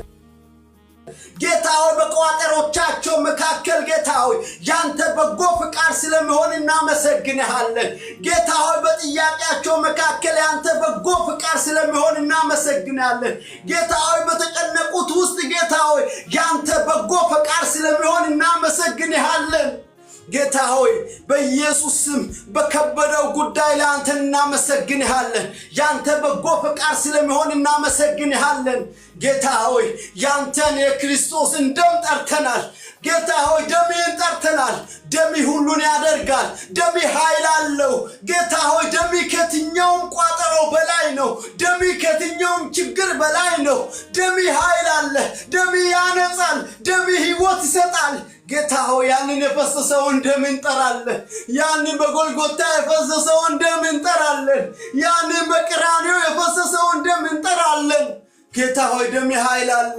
ጌታ ሆይ በቋጠሮቻቸው መካከል ጌታ ሆይ ያንተ በጎ ፍቃድ ስለሚሆን እናመሰግንሃለን። ጌታ ሆይ በጥያቄያቸው መካከል ያንተ በጎ ፍቃድ ስለሚሆን እናመሰግናለን። ጌታ ሆይ በተጨነቁት ውስጥ ጌታ ሆይ ያንተ በጎ ፍቃድ ስለሚሆን እናመሰግንሃለን። ጌታ ሆይ በኢየሱስ ስም በከበደው ጉዳይ ላይ አንተን እናመሰግንሃለን። ያንተ በጎ ፍቃድ ስለሚሆን እናመሰግንሃለን። ጌታ ሆይ ያንተን የክርስቶስን ደም ጠርተናል። ጌታ ሆይ ደምህን ጠርተናል። ደምህ ሁሉን ያደርጋል። ደምህ ኃይል አለው። ጌታ ሆይ ደምህ ከየትኛውም ቋጠሮ በላይ ነው። ደምህ ከየትኛውም ችግር በላይ ነው። ደምህ ኃይል አለ። ደምህ ያነጻል። ደምህ ሕይወት ይሰጣል። ጌታ ሆይ ያንን የፈሰሰውን ደም እንጠራለን። ያንን በጎልጎታ የፈሰሰውን ደም እንጠራለን። ያንን በቀራንዮ የፈሰሰውን ደም ጌታ ሆይ ደም ኃይል አለ፣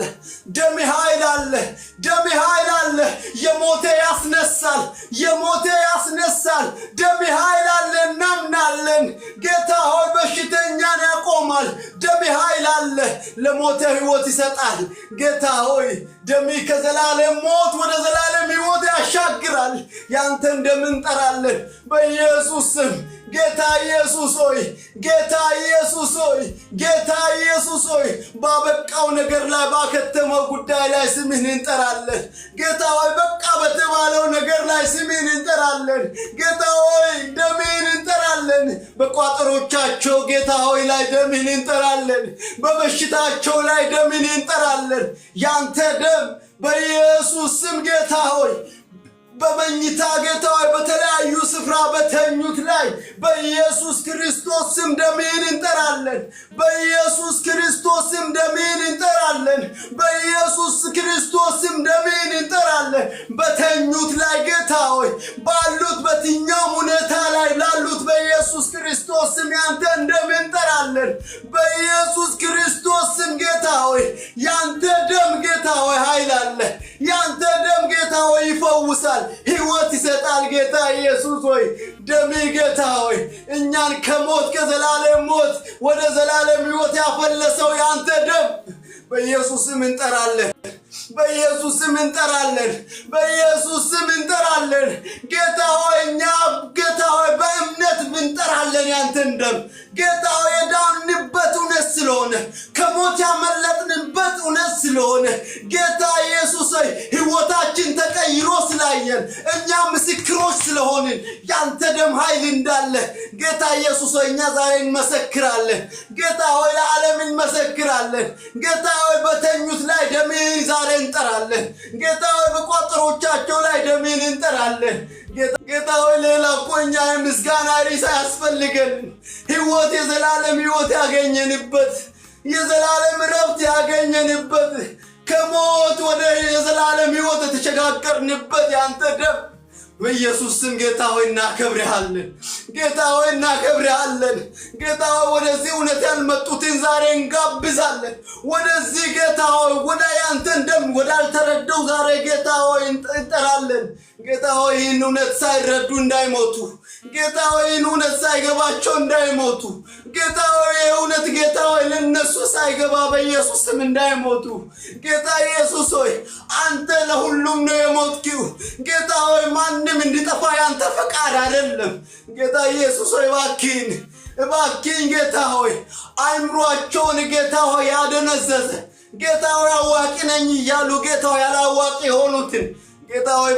ደም ኃይል አለ፣ ደም ኃይል አለ። የሞተ ያስነሳል፣ የሞተ ያስነሳል። ደም ኃይል አለ፣ እናምናለን። ጌታ ሆይ በሽተኛን ያቆማል። ደም ኃይል አለ፣ ለሞተ ሕይወት ይሰጣል። ጌታ ሆይ ደም ከዘላለም ሞት ወደ ዘላለም ሕይወት ያሻግራል። ያንተን ደም እንጠራለን በኢየሱስ ስም። ጌታ ኢየሱስ ሆይ፣ ጌታ ኢየሱስ ሆይ፣ ጌታ ኢየሱስ ሆይ ባበቃው ነገር ላይ ባከተመው ጉዳይ ላይ ስምህን እንጠራለን። ጌታ ሆይ በቃ በተባለው ነገር ላይ ስምህን እንጠራለን። ጌታ ሆይ ደምህን እንጠራለን። በቋጠሮቻቸው ጌታ ሆይ ላይ ደምህን እንጠራለን። በበሽታቸው ላይ ደምህን እንጠራለን። ያንተ ደም በኢየሱስ ስም ጌታ ሆይ በመኝታ ጌታ ሆይ በተለያዩ ስፍራ በተኙት ላይ በኢየሱስ ክርስቶስ ስም ደምህን እንጠራለን። በኢየሱስ ክርስቶስ ስም ደምህን እንጠራለን። በኢየሱስ ክርስቶስ ስም ደምህን እንጠራለን። በተኙት ላይ ጌታ ሆይ ባሉት በትኛውም ሁኔታ ላይ ላሉት በኢየሱስ ክርስቶስ ስም ያንተን ደም እንጠራለን። በኢየሱስ ክርስቶስ ስም ጌታ ሆይ ያንተ ደም ጌታ ሆይ ኃይል አለ። ያንተ ደም ጌታ ሆይ ይፈውሳል፣ ሕይወት ይሰጣል። ጌታ ኢየሱስ ሆይ ደም ጌታ ሆይ እኛን ከሞት ከዘላለም ሞት ወደ ዘላለም ሕይወት ያፈለሰው ያንተ ደም በኢየሱስ ስም እንጠራለን። በኢየሱስ ስም እንጠራለን። በኢየሱስ ስም እንጠራለን። ጌታ ሆይ እኛ ጌታ ሆይ በእምነት እንጠራለን ያንተን ደም ጌታ ሆይ የዳንበት እውነት ስለሆነ ከሞት ያመለጥንበት እውነት ስለሆነ ጌታ ኢየሱስ ሆይ ሕይወታችን ተቀይሮ ስላየን እኛ ምስክሮች ስለሆንን ያንተ ደም ኃይል እንዳለ ጌታ ኢየሱስ ሆይ እኛ ዛሬ እንመሰክራለን። ጌታ ሆይ ለዓለም እንመሰክራለን። ጌታ ሆይ በተኙት ላይ ደምህን ዛሬ እንጠራለን። ጌታ ሆይ በቋጠሮቻቸው ላይ ደምህን እንጠራለን። ጌታ ሆይ ሌላ እኮ እኛ የምስጋና ርዕስ አያስፈልገንም። ሕይወት የዘላለም ሕይወት ያገኘንበት የዘላለም ረፍት ያገኘንበት ከሞት ወደ የዘላለም ሕይወት የተሸጋገርንበት ያንተ ደም በኢየሱስ ስም ጌታ ሆይ እናከብርሃለን። ጌታ ሆይ እናከብርሃለን። ጌታ ሆይ ወደዚህ እውነት ያልመጡትን ዛሬ እንጋብዛለን። ወደዚህ ጌታ ሆይ ወደ ያንተን ደም ወዳልተረዳው ዛሬ ጌታ ሆይ እንጠራለን። ጌታ ሆይ ይህን እውነት ሳይረዱ እንዳይሞቱ፣ ጌታ ሆይ ይህን እውነት ሳይገባቸው እንዳይሞቱ፣ ጌታ ሆይ እውነት ጌታ ሆይ ለነሱ ሳይገባ በኢየሱስ ስም እንዳይሞቱ። ጌታ ኢየሱስ ሆይ አንተ ለሁሉም ነው የሞትኪው። ጌታ ሆይ ማንም እንዲጠፋ ያንተ ፈቃድ አይደለም። ጌታ ኢየሱስ ሆይ እባክህን ጌታ ሆይ አይምሯቸውን ጌታ ሆይ ያደነዘዘ ጌታ ሆይ አዋቂ ነኝ እያሉ ጌታ ሆይ ያላዋቂ የሆኑትን ጌታ ሆይ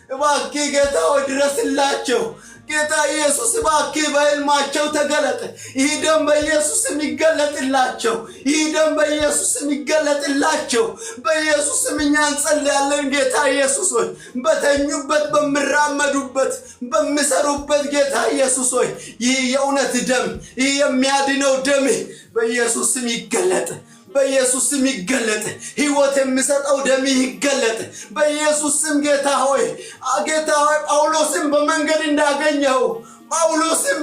እባክህ ጌታ ሆይ ድረስላቸው። ጌታ ኢየሱስ እባክህ በሕልማቸው ተገለጥ። ይህ ደም በኢየሱስ የሚገለጥላቸው፣ ይህ ደም በኢየሱስ የሚገለጥላቸው በኢየሱስ እኛ እንጸልያለን። ጌታ ኢየሱስ ሆይ በተኙበት በሚራመዱበት በሚሰሩበት ጌታ ኢየሱስ ሆይ ይህ የእውነት ደም ይህ የሚያድነው ደም በኢየሱስ ይገለጥ። በኢየሱስ ስም ይገለጥ። ሕይወት የሚሰጠው ደም ይገለጥ በኢየሱስ ስም። ጌታ ሆይ ጳውሎስን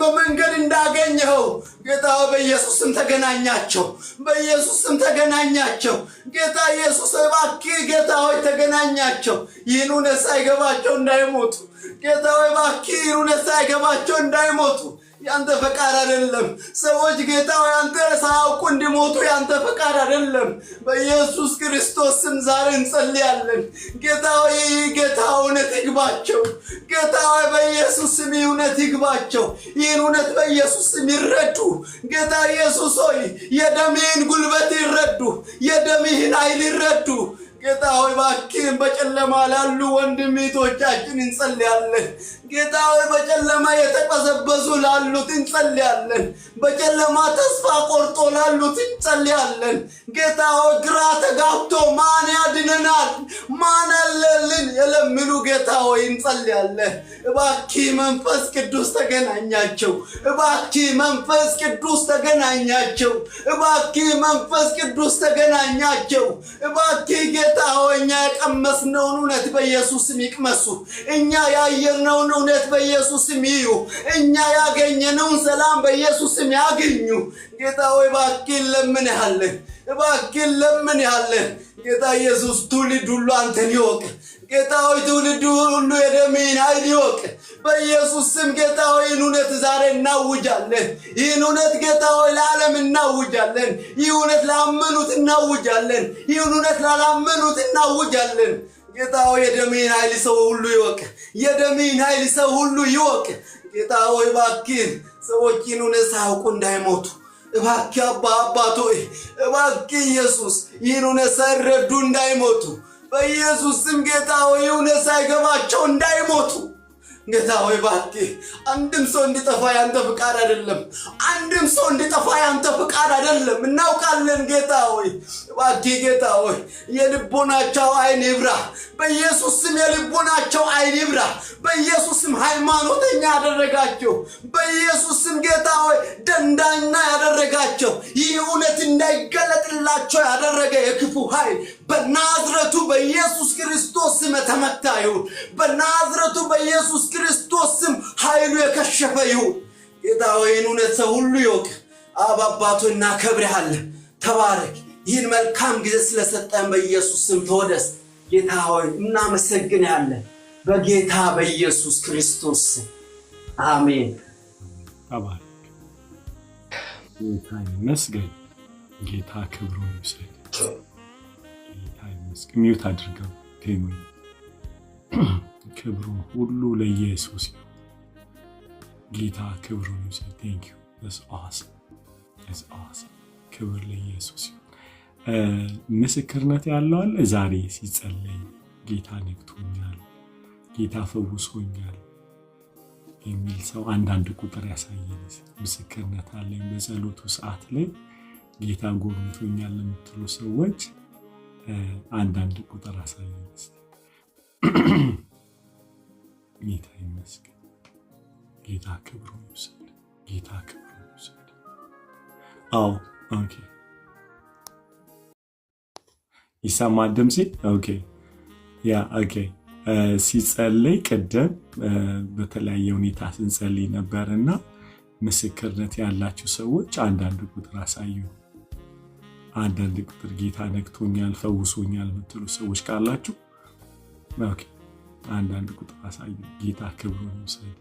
በመንገድ እንዳገኘው ጌታ በኢየሱስ ስም ተገናኛቸው። በኢየሱስ ስም ተገናኛቸው። ጌታ ኢየሱስ እባክህ ጌታ ሆይ ተገናኛቸው። ይህን እውነት ሳይገባቸው እንዳይሞቱ ጌታ ሆይ እባክህ ይህን እውነት ሳይገባቸው እንዳይሞቱ ያንተ ፈቃድ አይደለም። ሰዎች ጌታ ሆይ አንተ ሳያውቁ እንዲሞቱ ያንተ ፈቃድ አይደለም። በኢየሱስ ክርስቶስ ስም ዛሬ እንጸልያለን። ጌታ ሆይ እውነት ይግባቸው። ጌታ ሆይ በኢየሱስ ስም እውነት ይግባቸው። ይህን እውነት በኢየሱስ ስም ይረዱ። ጌታ ኢየሱስ ሆይ የደምህን ጉልበት ይረዱ፣ የደምህን ኃይል ይረዱ። ጌታ ሆይ እባክህን በጨለማ ላሉ ወንድም እህቶቻችን እንጸልያለን። ጌታ ሆይ በጨለማ የተቀዘበዙ ላሉት እንጸልያለን። በጨለማ ተስፋ ቆርጦ ላሉት እንጸልያለን። ጌታ ሆይ ግራ ተጋብቶ ማን ያድነናል ማን አለልን የለምኑ ጌታ ሆይ እንጸልያለን። እባክህ መንፈስ ቅዱስ ተገናኛቸው። እባክህ መንፈስ ቅዱስ ተገናኛቸው። እባክህ መንፈስ ቅዱስ ተገናኛቸው። እባክህ ጌታ ሆይ እኛ የቀመስነውን እውነት በኢየሱስ ስም ይቅመሱ። እኛ ያየነውን እውነት በኢየሱስም ይዩ። እኛ ያገኘነውን ሰላም በኢየሱስም ያገኙ። ጌታ ሆይ እባክህ ለምንሃለን፣ እባክህ ለምንሃለን። ጌታ ኢየሱስ ትውልድ ሁሉ አንተን ይወቅ። ጌታ ሆይ ትውልድ ሁሉ የደምህን ኃይል ይወቅ በኢየሱስ ስም። ጌታ ሆይ ይህን እውነት ዛሬ እናውጃለን። ይህን እውነት ጌታ ሆይ ለዓለም እናውጃለን። ይህ እውነት ላመኑት እናውጃለን። ይህን እውነት ላላመኑት እናውጃለን። ጌታ ሆይ የደምህን ኃይል ሰው ሁሉ ይወቅ። የደምህን ኃይል ሰው ሁሉ ይወቅ። ጌታ ሆይ እባክህ ሰዎች ይህን እውነት ሳያውቁ እንዳይሞቱ እባክህ አባቶ እባክህ ኢየሱስ ይህን እውነት ሳይረዱ እንዳይሞቱ በኢየሱስ ስም ጌታ ሆይ እውነት ሳይገባቸው እንዳይሞቱ ጌታ ሆይ እባክህ አንድም ሰው እንዲጠፋ ያንተ ፍቃድ አይደለም። አንድም ሰው እንዲጠፋ ያንተ ፍቃድ አይደለም። እናውቃለን ጌታ ሆይ እባክህ ጌታ ሆይ የልቦናቸው አይን ይብራ በኢየሱስ ስም። የልቦናቸው አይን ይብራ በኢየሱስ ስም። ሃይማኖተኛ ያደረጋቸው በኢየሱስ ስም ጌታ ሆይ ደንዳና ያደረጋቸው ይህ እውነት እንዳይገለጥላቸው ያደረገ የክፉ ኃይል በናዝረቱ በኢየሱስ ክርስቶስ ስም ተመታ ይሁን። በናዝረቱ በኢየሱስ ክርስቶስ ስም ኃይሉ የከሸፈ ይሁን። ጌታ ሆይ እውነት ሰው ሁሉ ይወቅ። አባቶ እናከብርሃለን። ተባረክ። ይህን መልካም ጊዜ ስለሰጠን በኢየሱስ ስም ተወደስ። ጌታ ሆይ እናመሰግናለን በጌታ በኢየሱስ ክርስቶስ ስም አሜን። ተባረክ። ጌታ ይመስገን። ጌታ ክብሩን ይውሰድ። ሚውት አድርገው ቴሙ ክብሩ ሁሉ ለኢየሱስ ይሁን። ጌታ ክብሩን ይውሰድ። ቴንክ ዩ that's awesome ክብር ለኢየሱስ ይሁን። ምስክርነት ያለው አለ ዛሬ ሲጸለይ ጌታ ነክቶኛል፣ ጌታ ፈውሶኛል የሚል ሰው አንዳንድ ቁጥር ያሳየኝ ምስክርነት አለኝ። በጸሎቱ ሰዓት ላይ ጌታ ጎብኝቶኛል ለምትሉ ሰዎች አንዳንድ ቁጥር አሳየኝ። ጌታ ይመስገን። ጌታ ክብሩን ይውሰድ። ጌታ ክብሩን ይውሰድ። አዎ ኦኬ ይሰማል ድምጼ? ኦኬ ያ ኦኬ። ሲጸለይ ቀደም በተለያየ ሁኔታ ስንጸልይ ነበርና ምስክርነት ያላችሁ ሰዎች አንዳንድ ቁጥር አሳዩ። አንዳንድ ቁጥር ጌታ ነክቶኛል ፈውሶኛል የምትሉ ሰዎች ካላችሁ ኦኬ አንዳንድ ቁጥር አሳዩ። ጌታ ክብሩን ይውሰድ።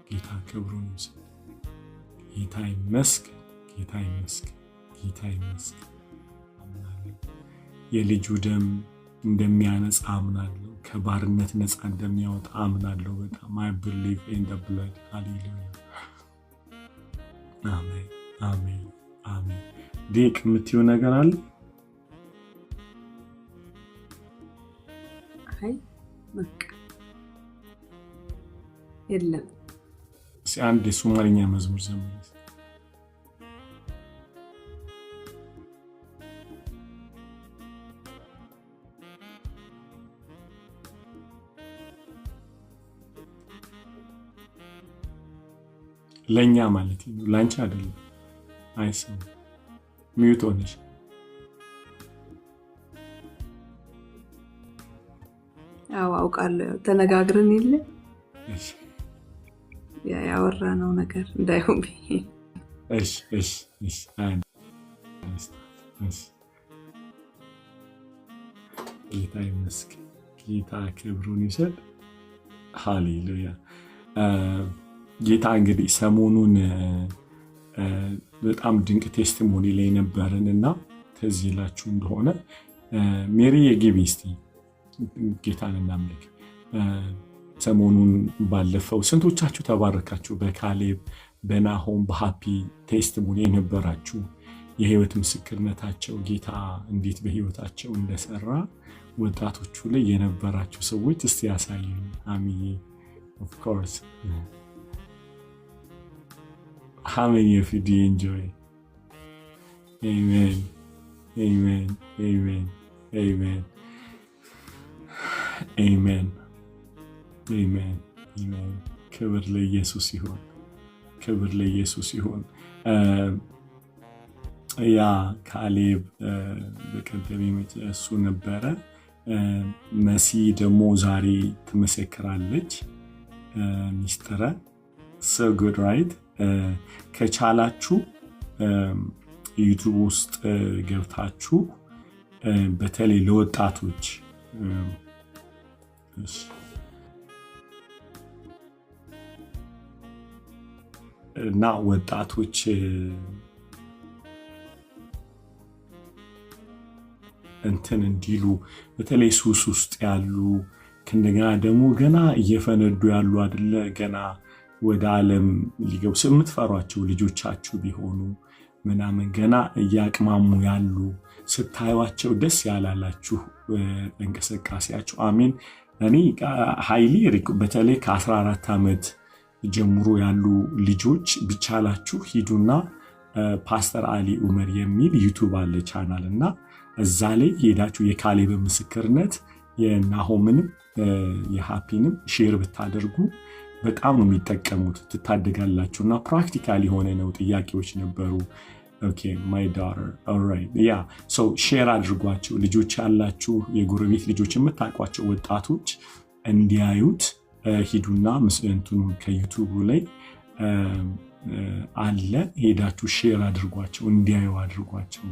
ጌታ ክብሩን ይውሰድ። ጌታ ይመስገን። ጌታ ይመስገን። ጌታ ይመስገን። አምናለሁ። የልጁ ደም እንደሚያነጻ አምናለሁ። ከባርነት ነፃ እንደሚያወጣ አምናለሁ። በጣም I believe in the blood. ሃሌሉያ አሜን አሜን አሜን። ዲክ የምትይው ነገር አለ? አይ በቃ የለም። አንድ የሶማሊኛ መዝሙር ዘምሪ። ለኛ ማለት ነው፣ ላንቺ አይደለም። አይሰም ሚውት ሆነሽ አውቃለሁ። ተነጋግረን የለ እሺ ያወራነው ነገር እንዳይሆን ብዬ። እሺ እሺ እሺ ጌታ ይመስገን። ጌታ ክብሩን ይውሰድ። ሃሌሉያ። ጌታ እንግዲህ ሰሞኑን በጣም ድንቅ ቴስቲሞኒ ላይ ነበርን እና ትዝ ይላችሁ እንደሆነ ሜሪ የግቢ እስቲ ጌታን እናምልክ። ሰሞኑን ባለፈው ስንቶቻችሁ ተባረካችሁ? በካሌብ በናሆም በሃፒ ቴስቲሞኒ የነበራችሁ የህይወት ምስክርነታቸው ጌታ እንዴት በህይወታቸው እንደሰራ ወጣቶቹ ላይ የነበራችሁ ሰዎች እስቲ ያሳዩኝ። አሚዬ ኦፍ ኮርስ how many of you do you enjoy? Amen amen amen amen amen amen amen ክብር ለኢየሱስ ይሁን። ክብር ለኢየሱስ ይሁን። ያ ካሌብ በቀደም እሱ ነበረ። መሲ ደግሞ ዛሬ ትመሰክራለች። ሚስጥረ so good right ከቻላችሁ ዩቲዩብ ውስጥ ገብታችሁ በተለይ ለወጣቶች እና ወጣቶች እንትን እንዲሉ በተለይ ሱስ ውስጥ ያሉ ከእንደገና ደግሞ ገና እየፈነዱ ያሉ አይደለ ገና ወደ ዓለም ሊገቡ የምትፈሯቸው ልጆቻችሁ ቢሆኑ ምናምን ገና እያቅማሙ ያሉ ስታዩዋቸው ደስ ያላላችሁ እንቅስቃሴያቸው አሜን። እኔ ሃይሊ በተለይ ከ14 ዓመት ጀምሮ ያሉ ልጆች ቢቻላችሁ ሂዱና ፓስተር አሊ ኡመር የሚል ዩቲዩብ አለ ቻናል እና እዛ ላይ ሄዳችሁ የካሌብ ምስክርነት የናሆምንም የሃፒንም ሼር ብታደርጉ በጣም ነው የሚጠቀሙት፣ ትታደጋላችሁና ፕራክቲካል የሆነ ነው። ጥያቄዎች ነበሩ። ኦኬ ማይ ዳተር ኦልራይት ያ ሶ ሼር አድርጓቸው። ልጆች ያላችሁ የጎረቤት ልጆች የምታውቋቸው ወጣቶች እንዲያዩት ሂዱና ምስእንቱን ከዩቲዩብ ላይ አለ ሄዳችሁ ሼር አድርጓቸው፣ እንዲያዩ አድርጓቸው።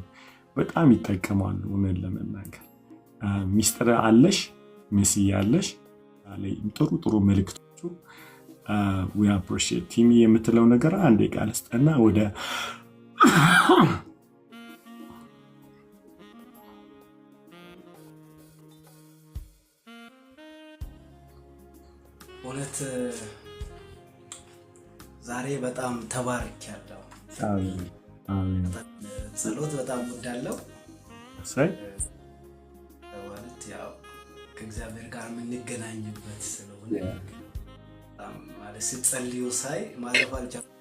በጣም ይጠቀማሉ። እውነት ለመናገር ሚስጥር አለሽ ሚስ ያለሽ ላይ ጥሩ መልእክቶቹ we appreciate ቲሚ የምትለው ነገር አንዴ ቃል ስጠና ወደ እውነት ዛሬ በጣም ተባርኬያለሁ። አሜን አሜን። ጸሎት በጣም ወዳለው ሳይ ማለት ያው ከእግዚአብሔር ጋር የምንገናኝበት ስለሆነ ማለት ስትጸልዩ ሳይ ማለፍ አልቻልኩም።